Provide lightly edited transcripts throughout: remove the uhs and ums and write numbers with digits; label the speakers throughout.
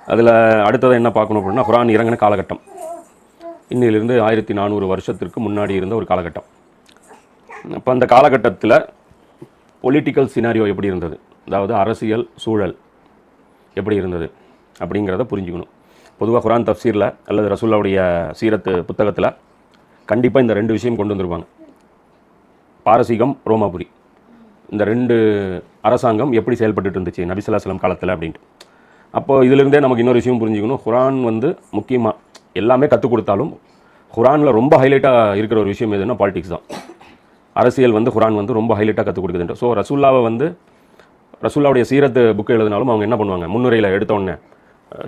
Speaker 1: அதில் அடுத்தது என்ன பார்க்கணும் அப்படின்னா குர்ஆன் இறங்கின காலகட்டம் இன்னிலிருந்து 1400 வருஷத்திற்கு முன்னாடி இருந்த ஒரு காலகட்டம். அப்போ அந்த காலகட்டத்தில் பொலிட்டிக்கல் சினாரியோ எப்படி இருந்தது, அதாவது அரசியல் சூழல் எப்படி இருந்தது அப்படிங்கிறத புரிஞ்சுக்கணும். பொதுவாக குர்ஆன் தஃப்சீரில் அல்லது ரசூலுல்லாஹ்வுடைய சீரத்து புத்தகத்தில் கண்டிப்பாக இந்த 2 விஷயம் கொண்டு வந்திருப்பாங்க. பாரசீகம், ரோமாபுரி, இந்த 2 அரசாங்கம் எப்படி செயல்பட்டு இருந்துச்சு நபி ஸல்லல்லாஹு அலைஹி வஸல்லம் காலத்தில் அப்படின்ட்டு. அப்போது இதிலிருந்தே நமக்கு இன்னொரு விஷயம் புரிஞ்சுக்கணும். குர்ஆன் முக்கியமாக எல்லாமே கற்றுக் கொடுத்தாலும் குர்ஆனில் ரொம்ப ஹைலைட்டாக இருக்கிற ஒரு விஷயம் எதுன்னா பாலிடிக்ஸ் தான். அரசியல் குர்ஆன் ரொம்ப ஹைலைட்டாக கற்றுக் கொடுக்குதுன்ட்டு. ஸோ ரசூலுல்லாஹ்வுடைய சீரத்து புக்கு எழுதினாலும் அவங்க என்ன பண்ணுவாங்க, முன்னுரையில் எடுத்தோடனே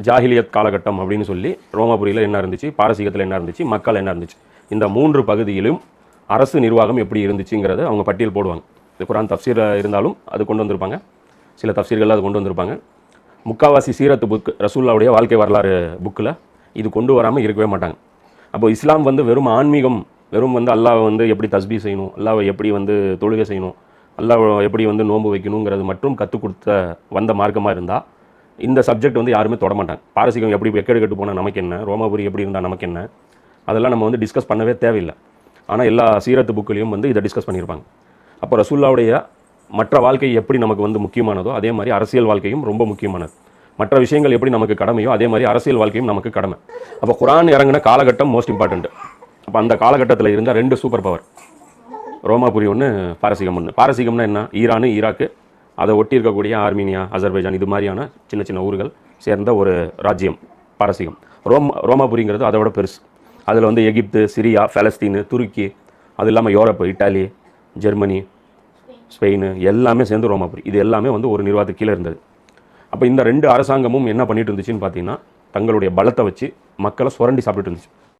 Speaker 1: ஜாஹிலியத் காலகட்டம் அப்படின்னு சொல்லி ரோமாபுரியில் என்ன இருந்துச்சு, பாரசீகத்தில் என்ன இருந்துச்சு, மக்கள் என்ன இருந்துச்சு, இந்த 3 பகுதியிலும் அரசு நிர்வாகம் எப்படி இருந்துச்சுங்கிறத அவங்க பட்டியல் போடுவாங்க. இது குர்ஆன் தஃப்சீர் இருந்தாலும் அது கொண்டு வந்திருப்பாங்க, சில தஃப்சீர்கள் அது கொண்டு வந்திருப்பாங்க. முக்காவாசி சீரத்து புக்கு ரசூலுல்லாஹ்வுடைய வாழ்க்கை வரலாறு புக்கில் இது கொண்டு வராமல் இருக்கவே மாட்டாங்க. அப்போது இஸ்லாம் வெறும் ஆன்மீகம், வெறும் அல்லாஹ்வை எப்படி தஸ்பீ செய்யணும், அல்லாஹ்வை எப்படி தொழுகை செய்யணும், அல்லாஹ் எப்படி நோன்பு வைக்கணுங்கிறது மட்டும் கற்றுக் கொடுத்த வந்த மார்க்கமாக இருந்தால் இந்த சப்ஜெக்ட் யாருமே தொட மாட்டாங்க. பாரசீகம் எப்படி எக்கெடு கெட்டு போனால் நமக்கு என்ன, ரோமாபுரி எப்படி இருந்தால் நமக்கு என்ன, அதெல்லாம் நம்ம டிஸ்கஸ் பண்ணவே தேவையில்லை. ஆனால் எல்லா சீரத்து புக்கிலையும் இதை டிஸ்கஸ் பண்ணியிருப்பாங்க. அப்போ ரசூலுல்லாஹ்வுடைய மற்ற வாழ்க்கை எப்படி நமக்கு முக்கியமானதோ அதே மாதிரி அரசியல் வாழ்க்கையும் ரொம்ப முக்கியமானது. மற்ற விஷயங்கள் எப்படி நமக்கு கடமையோ அதே மாதிரி அரசியல் வாழ்க்கையும் நமக்கு கடமை. அப்போ குர்ஆன் இறங்கின காலகட்டம் மோஸ்ட் இம்பார்ட்டண்ட். அப்போ அந்த காலகட்டத்தில் இருந்த 2 சூப்பர் பவர், ரோமாபுரி ஒன்று, பாரசீகம் ஒன்று. பாரசீகம்னா என்ன, ஈரானு, ஈராக்கு, அதை ஒட்டி இருக்கக்கூடிய ஆர்மீனியா, அசர்பைஜான், இது மாதிரியான சின்ன சின்ன ஊர்கள் சேர்ந்த ஒரு ராஜ்யம் பாரசீகம். ரோமாபுரிங்கிறது அதை விட பெருசு. அதில் எகிப்து, சிரியா, பாலஸ்தீனு, துருக்கி, அது இல்லாமல் யூரோப்பு, இட்டாலி, ஜெர்மனி, ஸ்பெயின் எல்லாமே சேர்ந்து ரோமாபுரி. இது எல்லாமே ஒரு நிர்வாகத்துக்கு கீழே இருந்தது. அப்போ இந்த 2 அரசாங்கமும் என்ன பண்ணிட்டு இருந்துச்சுன்னு பார்த்தீங்கன்னா, தங்களுடைய பலத்தை வச்சு மக்களை சுரண்டி சாப்பிட்டு இருந்துச்சு.